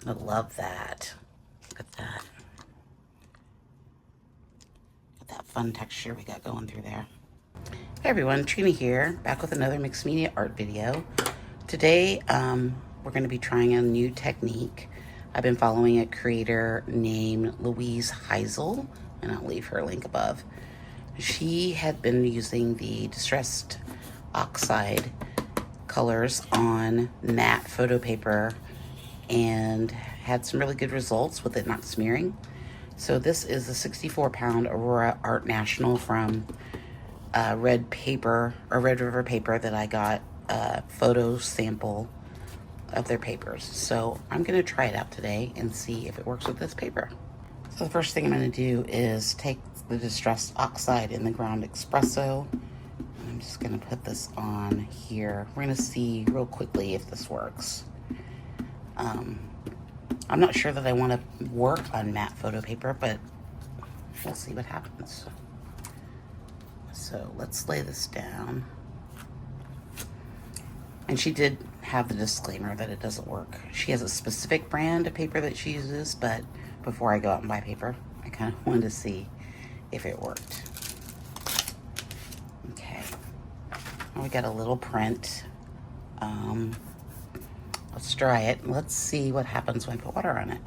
I love that. Look at that. Look at that fun texture we got going through there. Hey everyone, Trina here, back with another mixed media art video. Today, we're going to be trying a new technique. I've been following a creator named Louise Heisel, and I'll leave her link above. She had been using the distressed oxide colors on matte photo paper and had some really good results with it not smearing. So this is a 64-pound Aurora Art National from Red River Paper that I got a photo sample of their papers. So I'm going to try it out today and see if it works with this paper. So the first thing I'm going to do is take the distressed oxide in the ground espresso. I'm just going to put this on here. We're going to see real quickly if this works. I'm not sure that I want to work on matte photo paper, but we'll see what happens. So let's lay this down. And she did have the disclaimer that it doesn't work. She has a specific brand of paper that she uses, but before I go out and buy paper, I kind of wanted to see if it worked. Okay, we got a little print. Let's dry it. Let's see what happens when I put water on it.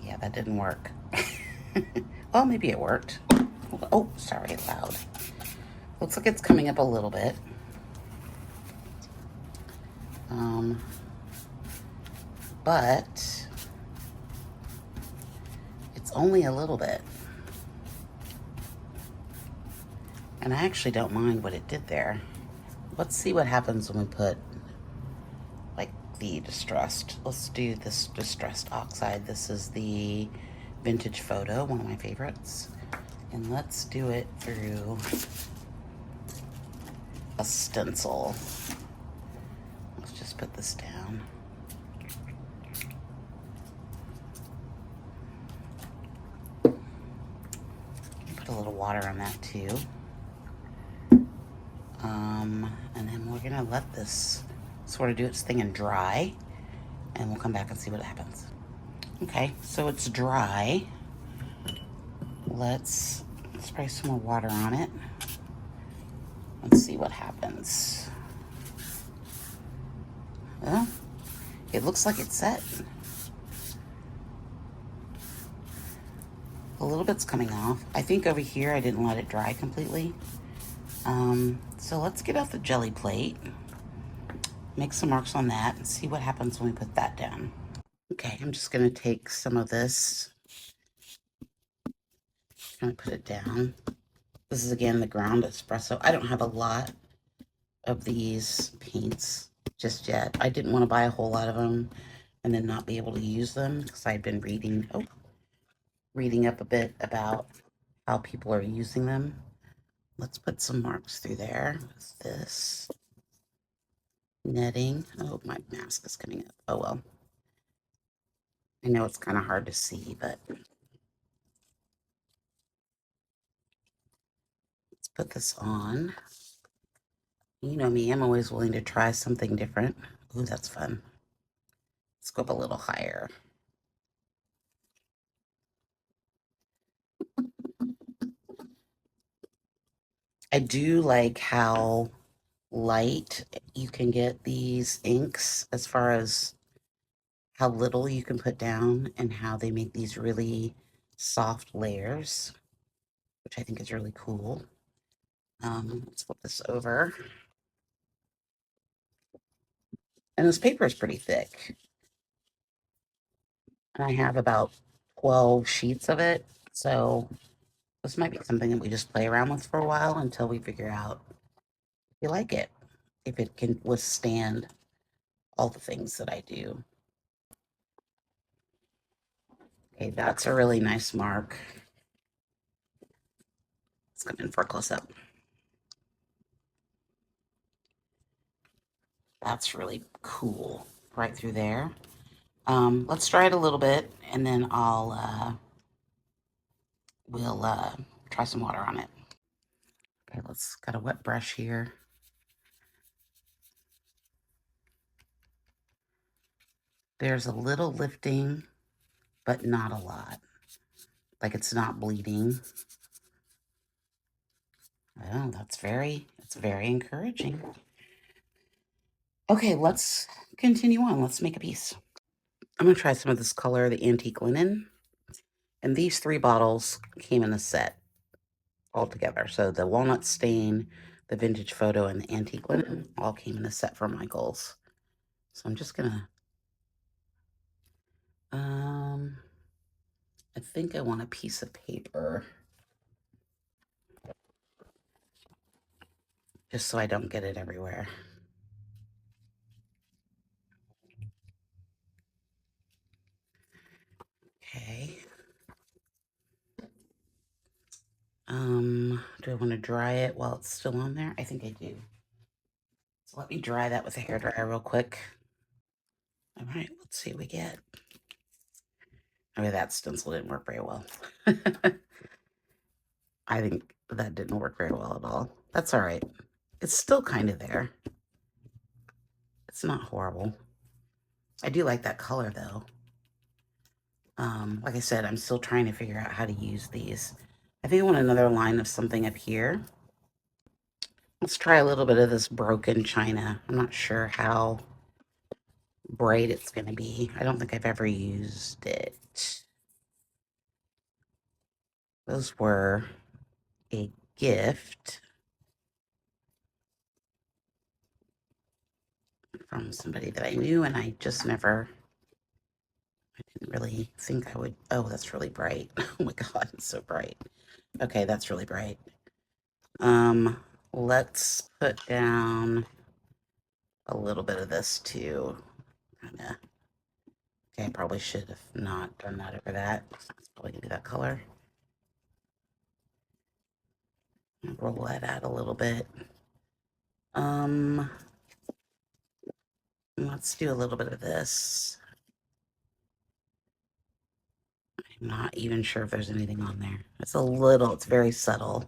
Yeah, that didn't work. Well, maybe it worked. Oh, sorry, it's loud. Looks like it's coming up a little bit. But it's only a little bit. And I actually don't mind what it did there. Let's see what happens when we put like the distressed. Let's do this distressed oxide. This is the vintage photo, one of my favorites. And let's do it through a stencil. Let's just put this down. Put a little water on that too. And then we're gonna let this sort of do its thing and dry, and we'll come back and see what happens. Okay, so it's dry. Let's spray some more water on it. Let's see what happens. Well, it looks like it's set. A little bit's coming off. I think over here I didn't let it dry completely. So let's get out the jelly plate, make some marks on that, and see what happens when we put that down. Okay, I'm just gonna take some of this, gonna put it down. This is again the ground espresso. I don't have a lot of these paints just yet. I didn't want to buy a whole lot of them and then not be able to use them because I'd been reading up a bit about how people are using them. Let's put some marks through there with this netting. Oh, my mask is coming up. Oh well. I know it's kind of hard to see, but let's put this on. You know me, I'm always willing to try something different. Ooh, that's fun. Let's go up a little higher. I do like how light you can get these inks as far as how little you can put down and how they make these really soft layers, which I think is really cool. Let's flip this over. And this paper is pretty thick. And I have about 12 sheets of it. So this might be something that we just play around with for a while until we figure out if you like it, if it can withstand all the things that I do. Okay, that's a really nice mark. Let's come in for a close-up. That's really cool, right through there. Let's dry it a little bit, and then we'll try some water on it. Okay, got a wet brush here. There's a little lifting, but not a lot. Like it's not bleeding. Oh, it's very encouraging. Okay, let's continue on. Let's make a piece. I'm gonna try some of this color, the antique linen. And these 3 bottles came in a set all together. So the walnut stain, the vintage photo, and the antique linen all came in a set for Michael's. So I'm just gonna, I think I want a piece of paper just so I don't get it everywhere. Okay. Do I want to dry it while it's still on there? I think I do. So let me dry that with a hairdryer real quick. All right, let's see what we get. Okay, that stencil didn't work very well. I think that didn't work very well at all. That's all right. It's still kind of there. It's not horrible. I do like that color though. Like I said, I'm still trying to figure out how to use these. I think I want another line of something up here. Let's try a little bit of this broken china. I'm not sure how bright it's going to be. I don't think I've ever used it. Those were a gift from somebody that I knew, and I just never, I didn't really think I would. Oh, that's really bright. Oh my God, it's so bright. Okay, that's really bright. Let's put down a little bit of this too. Kinda. Okay, I probably should have not done that over that. It's probably gonna be that color. Roll that out a little bit. Let's do a little bit of this. I'm not even sure if there's anything on there. It's a little, it's very subtle.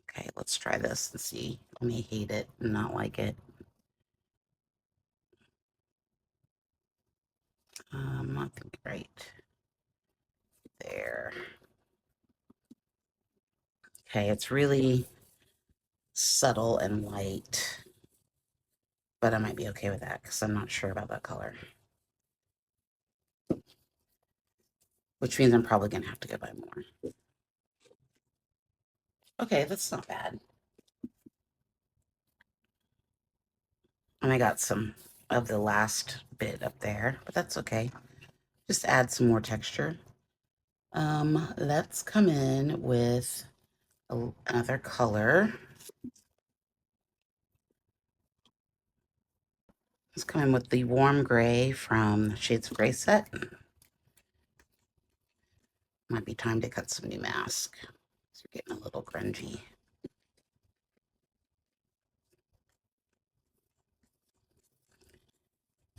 Okay, let's try this and see. I may hate it and not like it. I think right there. Okay, it's really subtle and light, but I might be okay with that because I'm not sure about that color. Which means I'm probably gonna have to go buy more. Okay, that's not bad. And I got some of the last bit up there, but that's okay. Just add some more texture. Let's come in with another color. Let's come in with the warm gray from the Shades of Gray set. Might be time to cut some new mask. So we're getting a little grungy.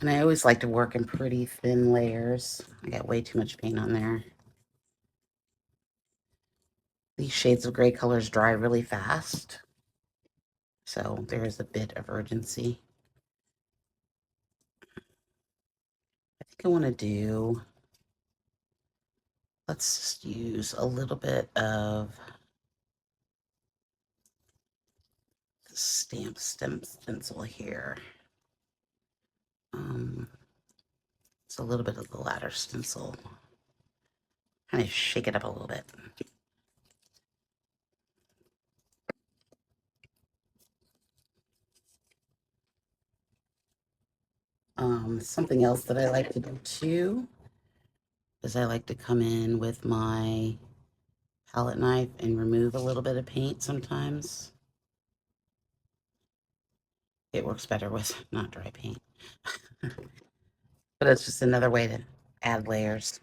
And I always like to work in pretty thin layers. I got way too much paint on there. These Shades of Gray colors dry really fast. So there is a bit of urgency. I think I want to do, let's just use a little bit of the stamp stencil here. It's a little bit of the ladder stencil. Kind of shake it up a little bit. Something else that I like to do too is I like to come in with my palette knife and remove a little bit of paint sometimes. It works better with not dry paint. But it's just another way to add layers.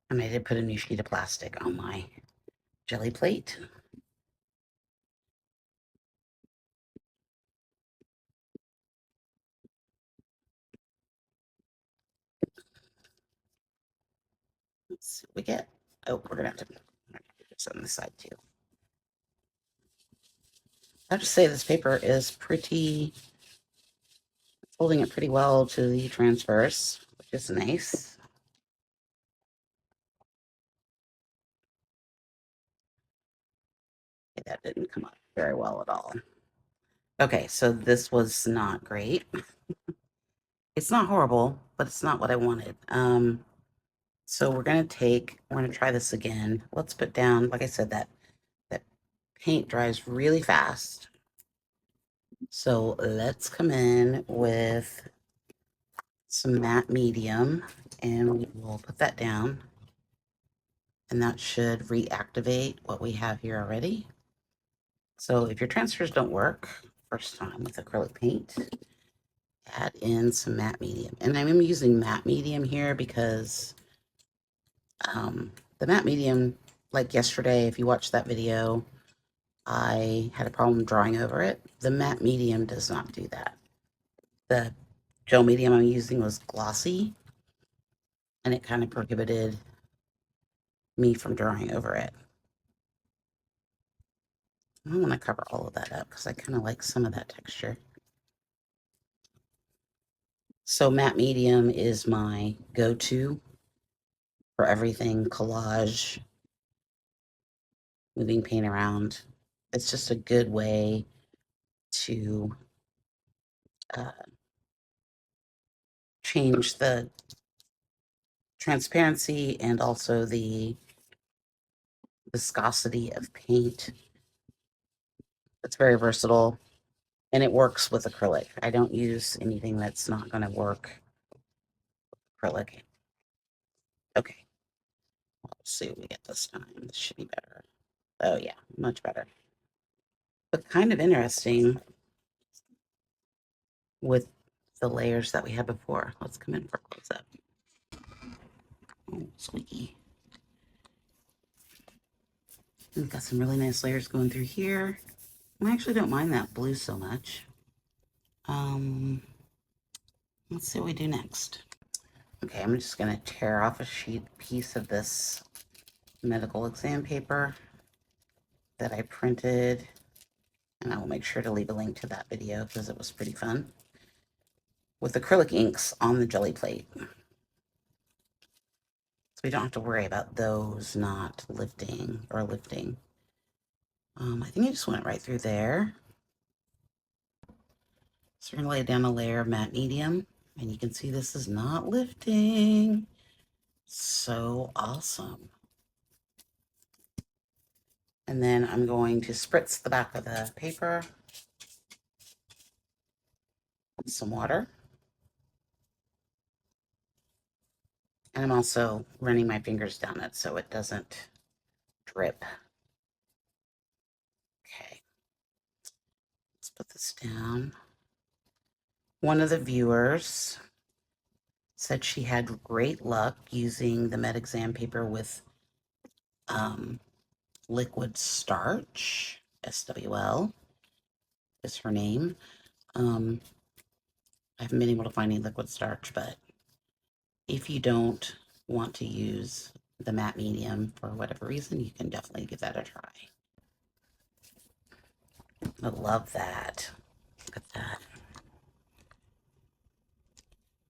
And I did put a new sheet of plastic on my jelly plate. Let's see what we get. Oh, we're gonna have to It's on this side too. I have to say this paper is pretty, holding it pretty well to the transverse, which is nice. Okay, that didn't come up very well at all. Okay, so this was not great. It's not horrible, but it's not what I wanted. So we're gonna try this again. Let's put down, like I said, that paint dries really fast. So let's come in with some matte medium and we will put that down. And that should reactivate what we have here already. So if your transfers don't work first time with acrylic paint, add in some matte medium. And I'm using matte medium here because the matte medium, like yesterday, if you watched that video, I had a problem drawing over it. The matte medium does not do that. The gel medium I'm using was glossy, and it kind of prohibited me from drawing over it. I want to cover all of that up because I kind of like some of that texture. So matte medium is my go-to for everything collage, moving paint around. It's just a good way to uh, change the transparency and also the viscosity of paint. It's very versatile and it works with acrylic. I don't use anything that's not going to work acrylic. Okay, let's see what we get this time. This should be better. Oh yeah, much better. But kind of interesting with the layers that we had before. Let's come in for a close up. Oh, squeaky. We've got some really nice layers going through here. I actually don't mind that blue so much. Let's see what we do next. Okay, I'm just going to tear off a piece of this medical exam paper that I printed, and I will make sure to leave a link to that video because it was pretty fun, with acrylic inks on the jelly plate. So we don't have to worry about those not lifting or lifting. I think I just went right through there. So we're going to lay down a layer of matte medium, and you can see this is not lifting. So awesome. And then I'm going to spritz the back of the paper with some water. And I'm also running my fingers down it so it doesn't drip. Okay, let's put this down. One of the viewers said she had great luck using the med exam paper with liquid starch. SWL is her name. I haven't been able to find any liquid starch, but if you don't want to use the matte medium for whatever reason, you can definitely give that a try. I love that. Look at that.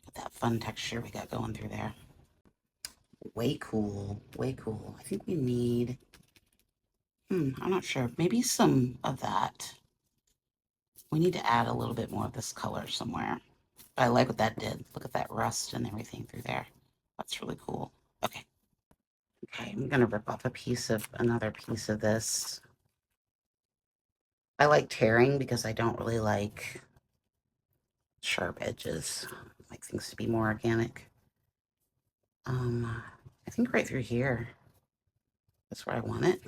Look at that fun texture we got going through there. Way cool. Way cool. I think we need, I'm not sure. Maybe some of that. We need to add a little bit more of this color somewhere. But I like what that did. Look at that rust and everything through there. That's really cool. Okay. Okay, I'm going to rip off another piece of this. I like tearing because I don't really like sharp edges. I like things to be more organic. I think right through here. That's where I want it.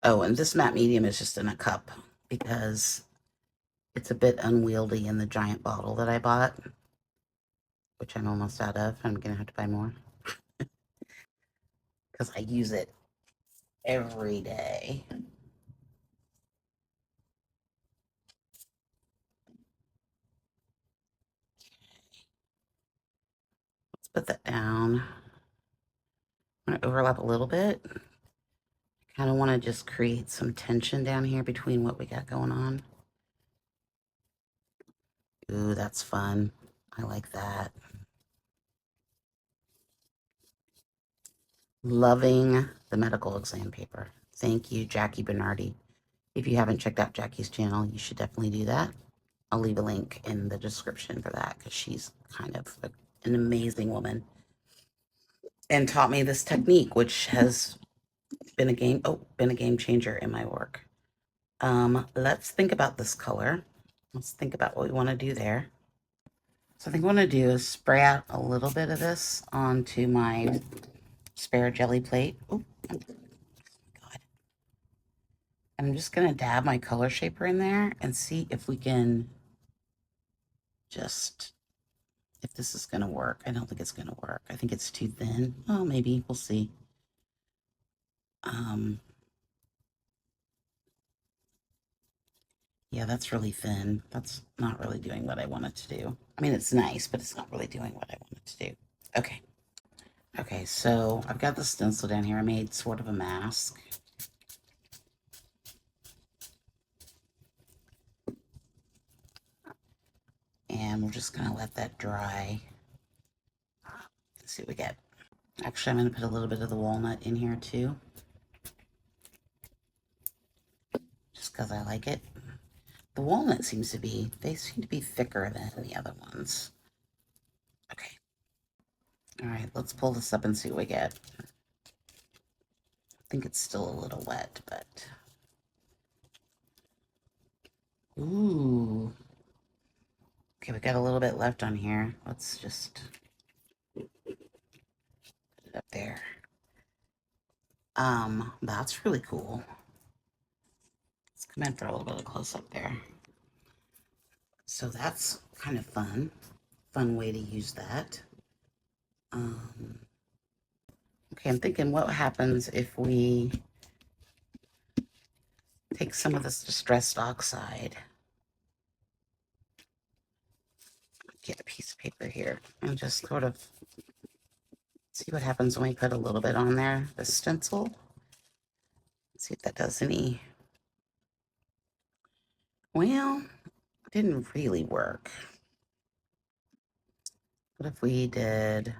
Oh, and this matte medium is just in a cup because it's a bit unwieldy in the giant bottle that I bought, which I'm almost out of. I'm going to have to buy more because I use it every day. Let's put that down. I'm gonna overlap a little bit. Kind of want to just create some tension down here between what we got going on. Ooh, that's fun. I like that. Loving the medical exam paper. Thank you, Jackie Bernardi. If you haven't checked out Jackie's channel, you should definitely do that. I'll leave a link in the description for that because she's kind of an amazing woman and taught me this technique, which has been a game changer in my work. Let's think about this color. Let's think about what we want to do there. So I think what I'm going to do is spray out a little bit of this onto my spare jelly plate. Oh, God. And I'm just going to dab my color shaper in there and see if we can just, if this is going to work. I don't think it's going to work. I think it's too thin. Oh, maybe. We'll see. Yeah, that's really thin. That's not really doing what I want it to do. I mean, it's nice, but it's not really doing what I want it to do. Okay. Okay, so I've got the stencil down here. I made sort of a mask. And we're just going to let that dry. Let's see what we get. Actually, I'm going to put a little bit of the walnut in here too. Just because I like it. The walnut they seem to be thicker than the other ones. Okay. All right, let's pull this up and see what we get. I think it's still a little wet, but... Ooh. Okay, we got a little bit left on here. Let's just put it up there. That's really cool. Let's come in for a little bit of close up there. So that's kind of fun. Fun way to use that. Okay, I'm thinking what happens if we take some of this distressed oxide. Get a piece of paper here and just sort of see what happens when we put a little bit on there. The stencil. Let's see if that does any. Well, it didn't really work. What if we did...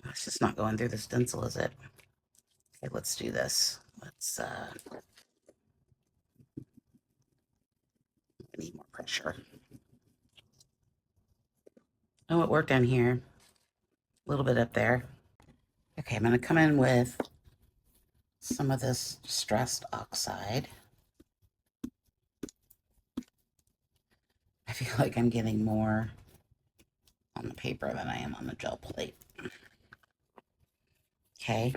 It's just not going through the stencil, is it? Okay, let's do this. Let's, I need more pressure. Oh, it worked down here. A little bit up there. Okay, I'm going to come in with some of this distressed oxide. I feel like I'm getting more on the paper than I am on the gel plate. Okay,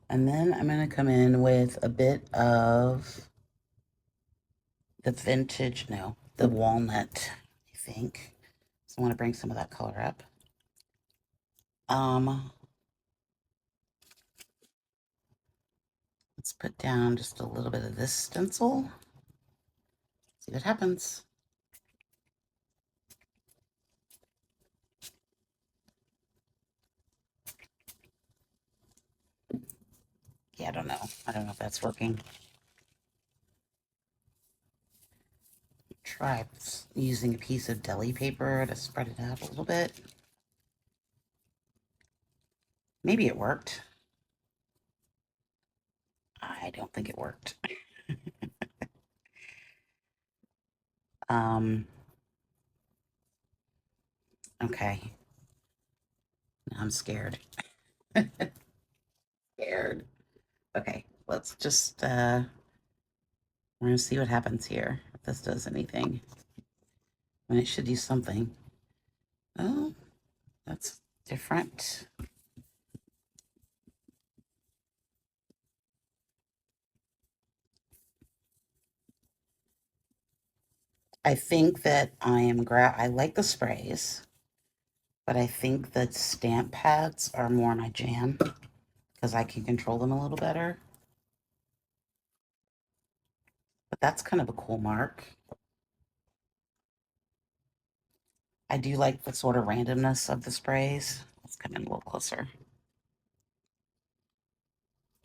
and then I'm going to come in with a bit of the walnut, I think. So I want to bring some of that color up. Let's put down just a little bit of this stencil. See what happens. Yeah, I don't know. I don't know if that's working. Try using a piece of deli paper to spread it out a little bit. Maybe it worked. I don't think it worked. Okay. Now I'm scared. Scared. Okay, let's just, we're gonna see what happens here. If this does anything. I mean, it should do something. Oh, that's different. I think that I like the sprays, but I think that stamp pads are more my jam because I can control them a little better. But that's kind of a cool mark. I do like the sort of randomness of the sprays. Let's come in a little closer.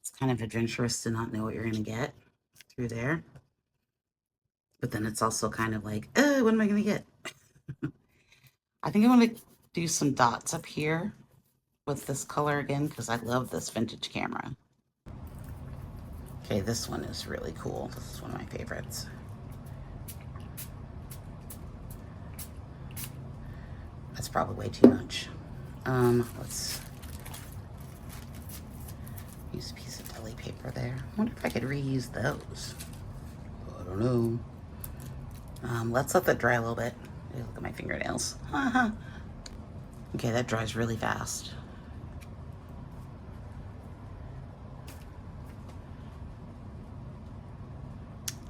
It's kind of adventurous to not know what you're going to get through there. But then it's also kind of like, oh, what am I going to get? I think I want to do some dots up here with this color again because I love this vintage camera. Okay, this one is really cool. This is one of my favorites. That's probably way too much. Let's use a piece of deli paper there. I wonder if I could reuse those. I don't know. Let's let that dry a little bit. Look at my fingernails. Okay, that dries really fast.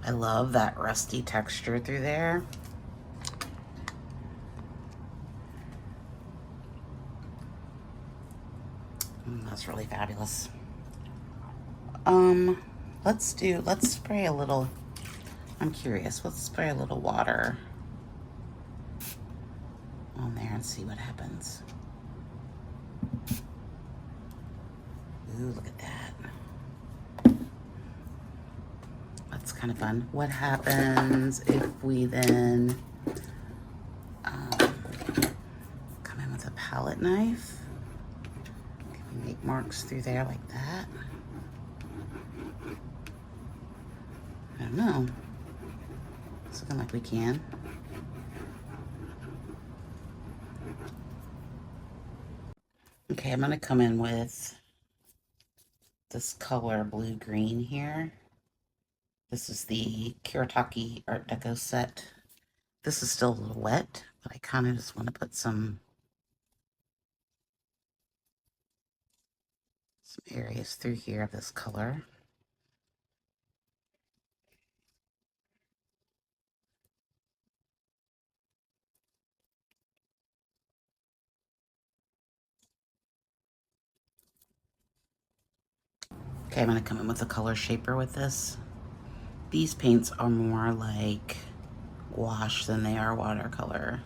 I love that rusty texture through there. That's really fabulous. Let's spray a little, I'm curious, let's spray a little water on there and see what happens. Ooh, look at that. That's kind of fun. What happens if we then come in with a palette knife? Can we make marks through there like that? I don't know. It's looking like we can. Okay, I'm gonna come in with this color blue-green here. This is the Kiritaki Art Deco set. This is still a little wet, but I kind of just want to put some areas through here of this color. Okay, I'm going to come in with a color shaper with this. These paints are more like gouache than they are watercolor.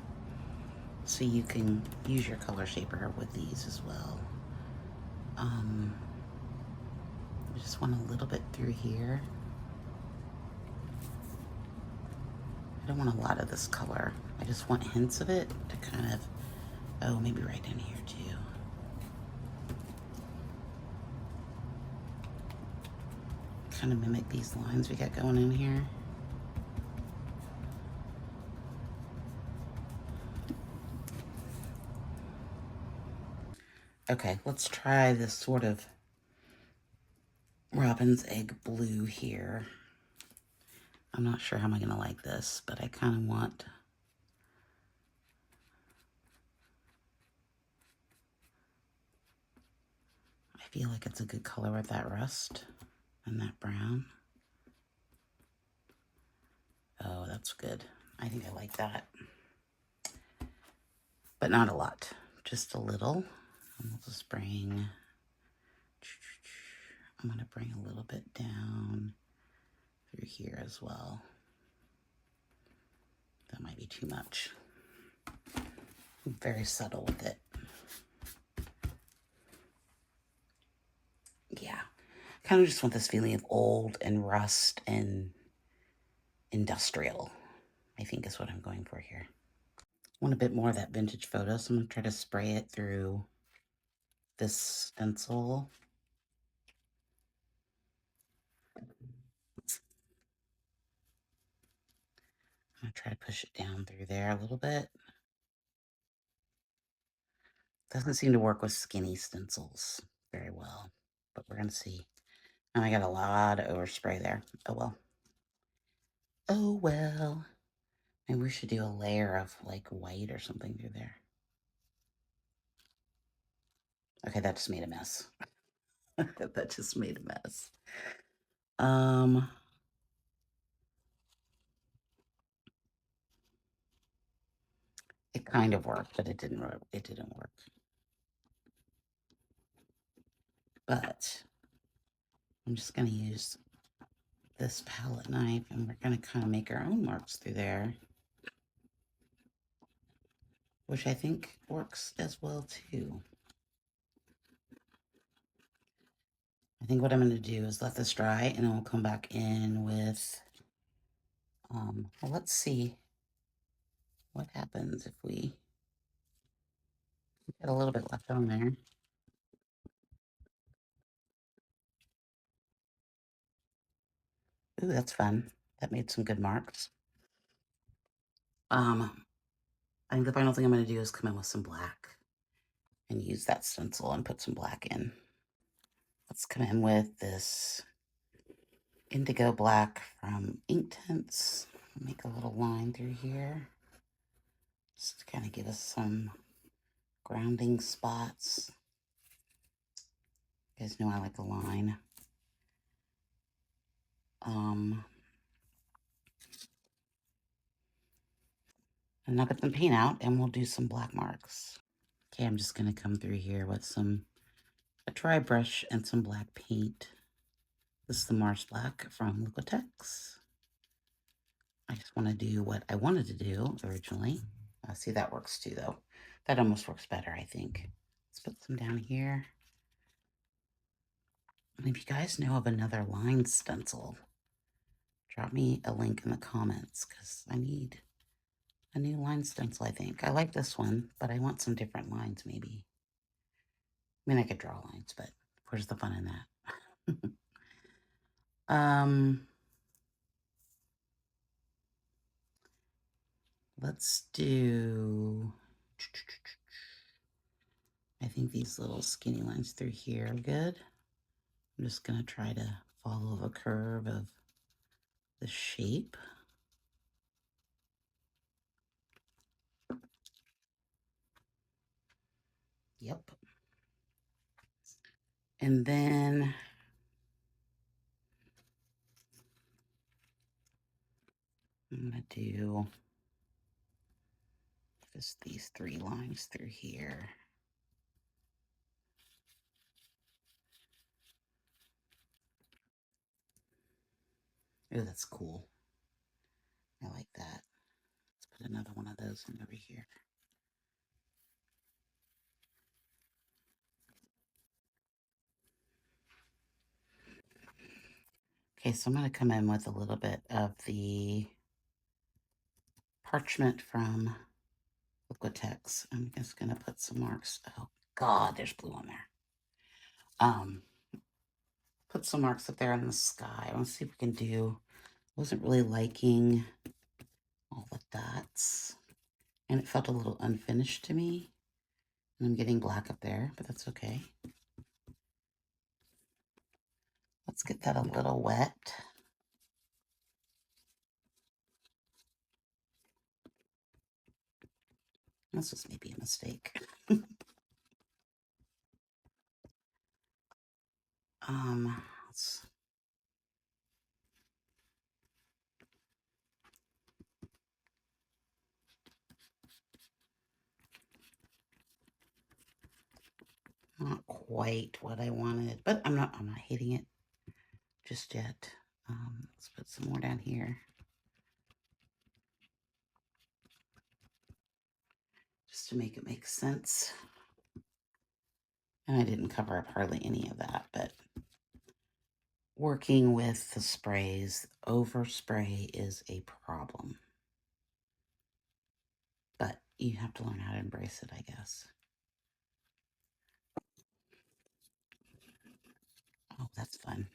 So you can use your color shaper with these as well. I just want a little bit through here. I don't want a lot of this color. I just want hints of it to kind of, oh, maybe right in here too. Kind of mimic these lines we got going in here. Okay, let's try this sort of robin's egg blue here. I'm not sure how I'm gonna like this, but I kind of want, I feel like it's a good color with that rust and that brown. Oh, that's good. I think I like that. But not a lot, just a little. And we'll just bring, I'm gonna bring a little bit down through here as well. That might be too much. I'm very subtle with it. Yeah, kind of just want this feeling of old and rust and industrial, I think is what I'm going for here. I want a bit more of that vintage photo, so I'm going to try to spray it through this stencil. I'm going to try to push it down through there a little bit. Doesn't seem to work with skinny stencils very well, but we're going to see. And I got a lot of overspray there. Oh well. Oh well. Maybe we should do a layer of like white or something through there. Okay, that just made a mess. That just made a mess. It kind of worked, but it didn't work. But I'm just going to use this palette knife and we're going to kind of make our own marks through there. which I think works as well too. I think what I'm going to do is let this dry, and then we'll come back in with, well, let's see what happens if we get a little bit left on there. Ooh, that's fun. That made some good marks. I think the final thing I'm going to do is come in with some black and use that stencil and put some black in. Let's come in with this indigo black from Inktense. Make a little line through here, just to kind of give us some grounding spots. You guys know I like a line. And I'll get some paint out and we'll do some black marks. Okay, I'm just gonna come through here with a dry brush and some black paint. This is the Mars Black from Liquitex. I just want to do what I wanted to do originally. See, that works too, though. That almost works better, I think. Let's put some down here. And if you guys know of another line stencil, drop me a link in the comments, because I need a new line stencil, I think. I like this one, but I want some different lines, maybe. I mean, I could draw lines, but where's the fun in that? Let's do, I think these little skinny lines through here are good. I'm just going to try to follow the curve of the shape. Yep. And then I'm going to do just these 3 lines through here. Oh, that's cool. I like that. Let's put another one of those in over here. Okay, so I'm going to come in with a little bit of the parchment from Liquitex. I'm just going to put some marks. Oh, God, there's blue on there. Put some marks up there in the sky. I want to see if we can do, wasn't really liking all the dots, and it felt a little unfinished to me. And I'm getting black up there, but that's okay. Let's get that a little wet. This was maybe a mistake. Let's, not quite what I wanted, but I'm not hating it just yet. Let's put some more down here. Just to make it make sense. And I didn't cover up hardly any of that, but working with the sprays, overspray is a problem. But you have to learn how to embrace it, I guess. Oh, that's fun.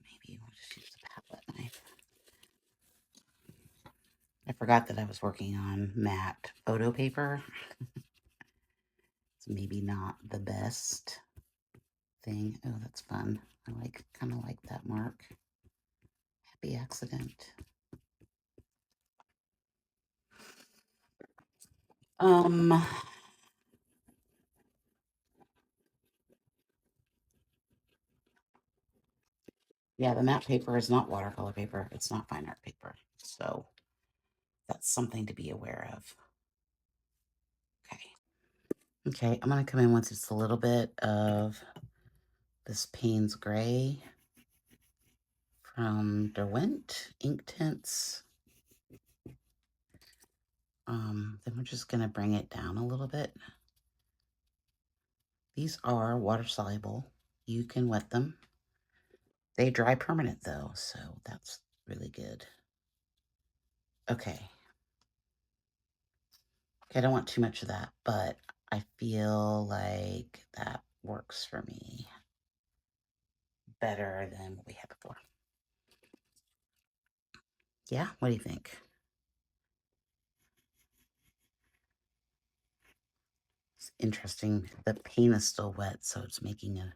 Maybe we'll just use the palette knife. I forgot that I was working on matte photo paper. It's maybe not the best thing. Oh, that's fun. I kind of like that mark. Happy accident. Yeah, the matte paper is not watercolor paper. It's not fine art paper. So that's something to be aware of. Okay. Okay, I'm going to come in with just a little bit of this Payne's Gray. from Derwent ink tints. Then we're just gonna bring it down a little bit. These are water soluble. You can wet them. They dry permanent though, so that's really good. Okay. I don't want too much of that, but I feel like that works for me better than what we had before. Yeah, what do you think? It's interesting. The paint is still wet, so it's making a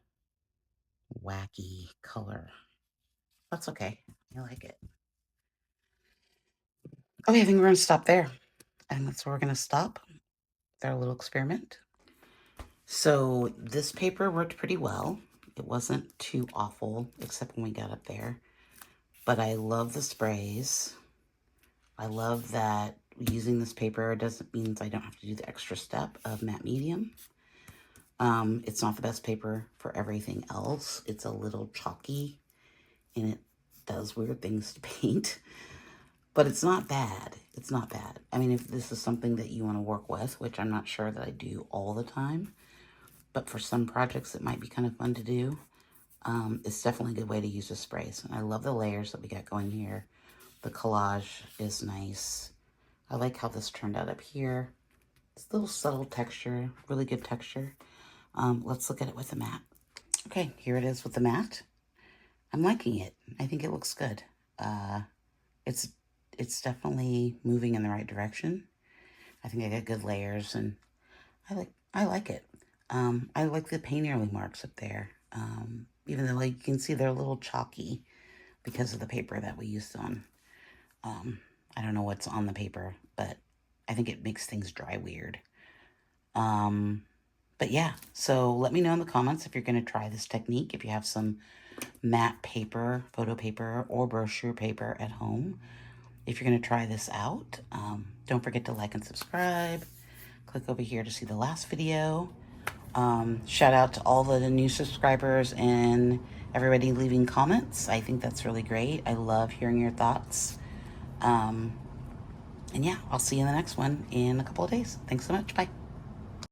wacky color. That's okay. I like it. Okay, I think we're going to stop there. And that's where we're going to stop with our little experiment. So this paper worked pretty well. It wasn't too awful, except when we got up there. But I love the sprays. I love that using this paper doesn't mean I don't have to do the extra step of matte medium. It's not the best paper for everything else. It's a little chalky and it does weird things to paint, but it's not bad. It's not bad. I mean, if this is something that you want to work with, which I'm not sure that I do all the time, but for some projects it might be kind of fun to do. It's definitely a good way to use the sprays. And I love the layers that we got going here. The collage is nice. I like how this turned out up here. It's a little subtle texture, really good texture. Let's look at it with the matte. Okay, here it is with the matte. I'm liking it. I think it looks good. It's definitely moving in the right direction. I think I got good layers and I like it. I like the paint marks up there. Even though you can see they're a little chalky because of the paper that we used on. I don't know what's on the paper, but I think it makes things dry weird. But yeah, so let me know in the comments if you're going to try this technique, if you have some matte paper, photo paper, or brochure paper at home. If you're going to try this out, don't forget to like and subscribe. Click over here to see the last video. Shout out to all the new subscribers and everybody leaving comments. I think that's really great. I love hearing your thoughts. And yeah, I'll see you in the next one in a couple of days. Thanks so much. Bye.